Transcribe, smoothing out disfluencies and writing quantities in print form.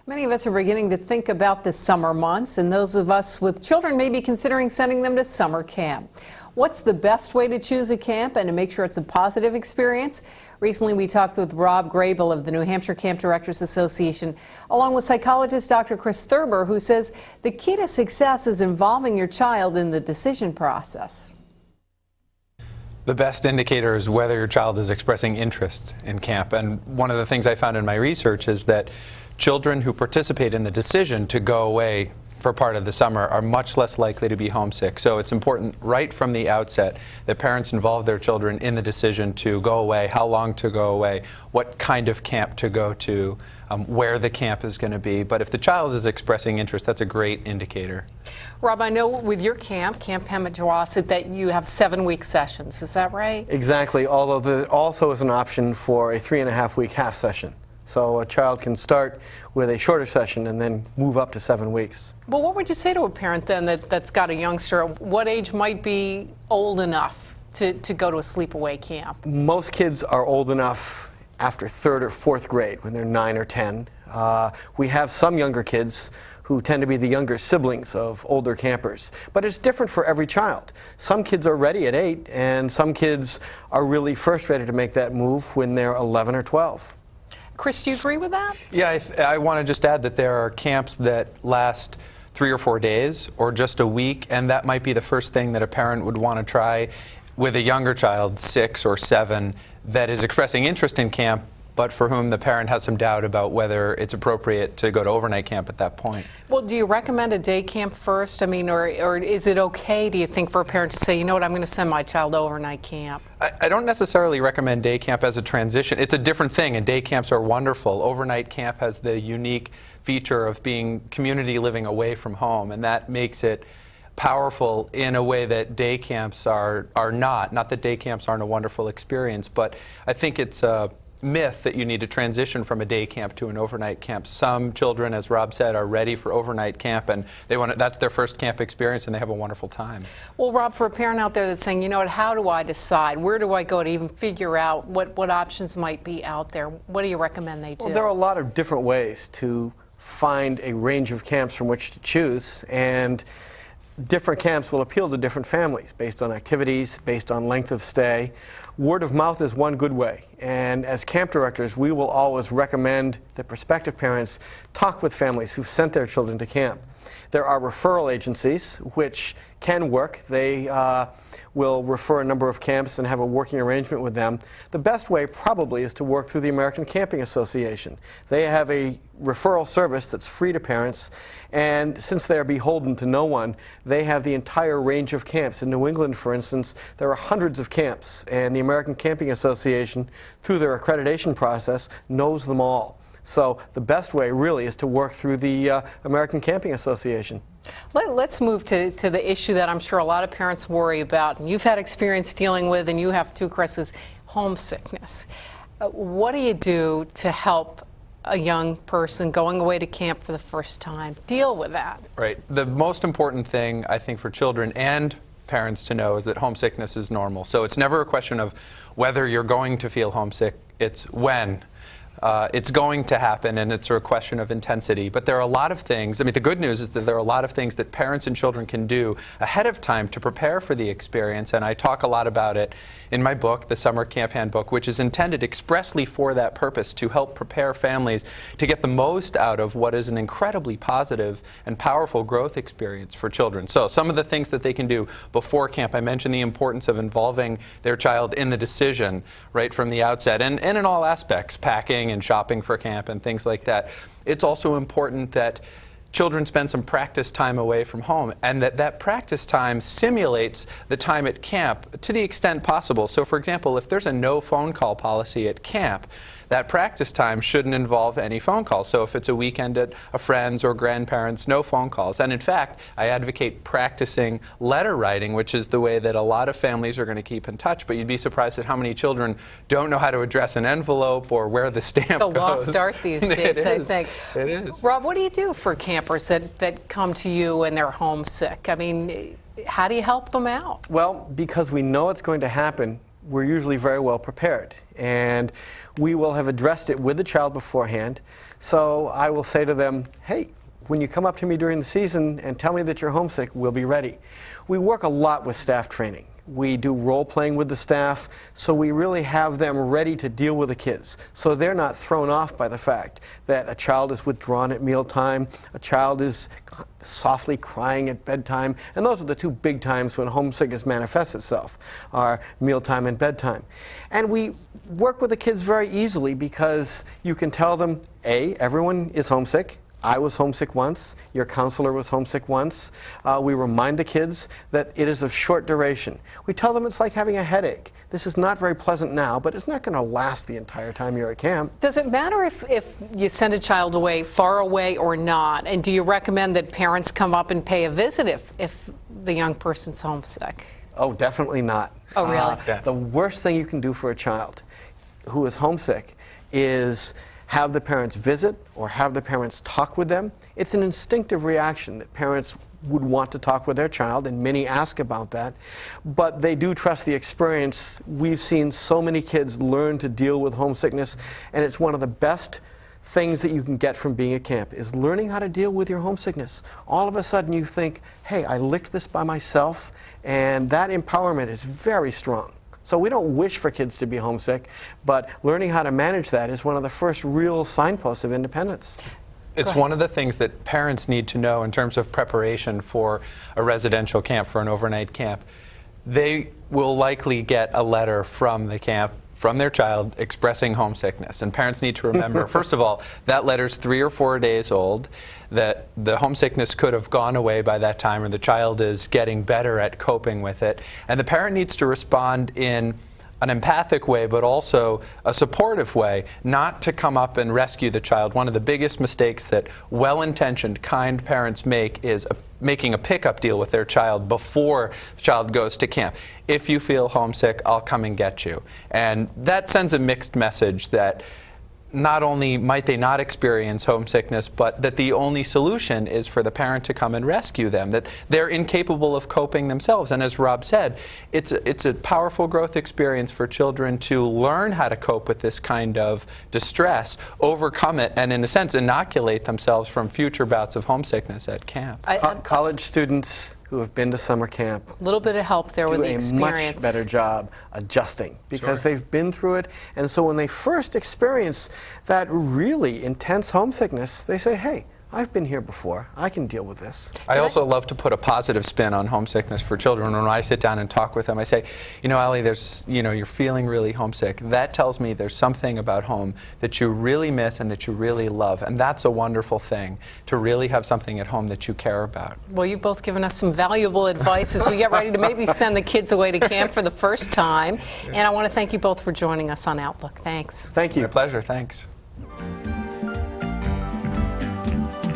Many of us are beginning to think about the summer months, and those of us with children may be considering sending them to summer camp. What's the best way to choose a camp and to make sure it's a positive experience? Recently, we talked with Rob Graybill of the New Hampshire Camp Directors Association, along with psychologist Dr. Thurber, who says the key to success is involving your child in the decision process. The best indicator is whether your child is expressing interest in camp. And one of the things I found in my research is that children who participate in the decision to go away for part of the summer are much less likely to be homesick. So it's important right from the outset that parents involve their children in the decision to go away, how long to go away, what kind of camp to go to, where the camp is going to be. But if the child is expressing interest, that's a great indicator. Rob, I know with your camp, Camp Hemedjawasset, that you have 7-week sessions. Is that right? Exactly, although there also is an option for a 3.5-week half session. So a child can start with a shorter session and then move up to 7 weeks. Well, what would you say to a parent then that's got a youngster? What age might be old enough to go to a sleepaway camp? Most kids are old enough after 3rd or 4th grade, when they're 9 or 10. We have some younger kids who tend to be the younger siblings of older campers. But it's different for every child. Some kids are ready at 8, and some kids are really first ready to make that move when they're 11 or 12. Chris, do you agree with that? Yeah, I want to just add that there are camps that last 3 or 4 days or just a week, and that might be the first thing that a parent would want to try with a younger child, 6 or 7, that is expressing interest in camp, but for whom the parent has some doubt about whether it's appropriate to go to overnight camp at that point. Well, do you recommend a day camp first? I mean, or is it okay, do you think, for a parent to say, you know what, I'm going to send my child to overnight camp? I don't necessarily recommend day camp as a transition. It's a different thing, and day camps are wonderful. Overnight camp has the unique feature of being community living away from home, and that makes it powerful in a way that day camps are not. Not that day camps aren't a wonderful experience, but I think it's a myth that you need to transition from a day camp to an overnight camp. Some children, as Rob said, are ready for overnight camp, and that's their first camp experience, and they have a wonderful time. Well, Rob, for a parent out there that's saying, you know what, how do I decide? Where do I go to even figure out what options might be out there? What do you recommend they do? Well, there are a lot of different ways to find a range of camps from which to choose, and different camps will appeal to different families based on activities, based on length of stay. Word of mouth is one good way, and as camp directors, we will always recommend that prospective parents talk with families who've sent their children to camp. There are referral agencies which can work. They will refer a number of camps and have a working arrangement with them. The best way probably is to work through the American Camping Association. They have a referral service that's free to parents, and since they are beholden to no one, they have the entire range of camps. In New England, for instance, there are hundreds of camps, and the American Camping Association, through their accreditation process, knows them all. So the best way really is to work through the American Camping Association. Let's move to the issue that I'm sure a lot of parents worry about, and you've had experience dealing with, and you have too, Chris, is homesickness. What do you do to help a young person going away to camp for the first time deal with that? Right. The most important thing, I think, for children and parents to know is that homesickness is normal. So it's never a question of whether you're going to feel homesick, it's when. It's going to happen, and it's a question of intensity. But there are a lot of things. I mean, the good news is that there are a lot of things that parents and children can do ahead of time to prepare for the experience, and I talk a lot about it in my book, The Summer Camp Handbook, which is intended expressly for that purpose, to help prepare families to get the most out of what is an incredibly positive and powerful growth experience for children. So some of the things that they can do before camp, I mentioned the importance of involving their child in the decision right from the outset, and in all aspects, packing and shopping for camp and things like that. It's also important that children spend some practice time away from home, and that practice time simulates the time at camp to the extent possible. So for example, if there's a no phone call policy at camp, that practice time shouldn't involve any phone calls. So if it's a weekend at a friend's or grandparents', no phone calls. And in fact, I advocate practicing letter writing, which is the way that a lot of families are going to keep in touch. But you'd be surprised at how many children don't know how to address an envelope or where the stamp goes. It's a lost art these days, I think. It is. Rob, what do you do for campers that come to you and they're homesick? I mean, how do you help them out? Well, because we know it's going to happen, we're usually very well prepared. And we will have addressed it with the child beforehand. So I will say to them, hey, when you come up to me during the season and tell me that you're homesick, we'll be ready. We work a lot with staff training. We do role-playing with the staff, so we really have them ready to deal with the kids. So they're not thrown off by the fact that a child is withdrawn at mealtime, a child is softly crying at bedtime, and those are the two big times when homesickness manifests itself, are mealtime and bedtime. And we work with the kids very easily because you can tell them, A, everyone is homesick. I was homesick once. Your counselor was homesick once. We remind the kids that it is of short duration. We tell them it's like having a headache. This is not very pleasant now, but it's not going to last the entire time you're at camp. Does it matter if you send a child away, far away or not? And do you recommend that parents come up and pay a visit if the young person's homesick? Oh, definitely not. Oh, really? The worst thing you can do for a child who is homesick is have the parents visit or have the parents talk with them. It's an instinctive reaction that parents would want to talk with their child, and many ask about that, but they do trust the experience. We've seen so many kids learn to deal with homesickness, and it's one of the best things that you can get from being at camp is learning how to deal with your homesickness. All of a sudden you think, hey, I licked this by myself, and that empowerment is very strong. So we don't wish for kids to be homesick, but learning how to manage that is one of the first real signposts of independence. It's one of the things that parents need to know in terms of preparation for a residential camp, for an overnight camp. They will likely get a letter from the camp, from their child, expressing homesickness. And parents need to remember, first of all, that letter's 3 or 4 days old, that the homesickness could have gone away by that time, or the child is getting better at coping with it. And the parent needs to respond in an empathic way, but also a supportive way, not to come up and rescue the child. One of the biggest mistakes that well-intentioned, kind parents make is making a pickup deal with their child before the child goes to camp. If you feel homesick, I'll come and get you. And that sends a mixed message that not only might they not experience homesickness, but that the only solution is for the parent to come and rescue them, that they're incapable of coping themselves. And as Rob said, it's a powerful growth experience for children to learn how to cope with this kind of distress, overcome it, and in a sense inoculate themselves from future bouts of homesickness at camp. College students who have been to summer camp A little bit of help there with the experience. Do a much better job adjusting because they've been through it. And so when they first experience that really intense homesickness, they say, hey, I've been here before. I can deal with this. I also love to put a positive spin on homesickness for children. When I sit down and talk with them, I say, you know, Ally, you're feeling really homesick. That tells me there's something about home that you really miss and that you really love. And that's a wonderful thing, to really have something at home that you care about. Well, you've both given us some valuable advice as we get ready to maybe send the kids away to camp for the first time. And I want to thank you both for joining us on Outlook. Thanks. Thank you. My pleasure. Thanks.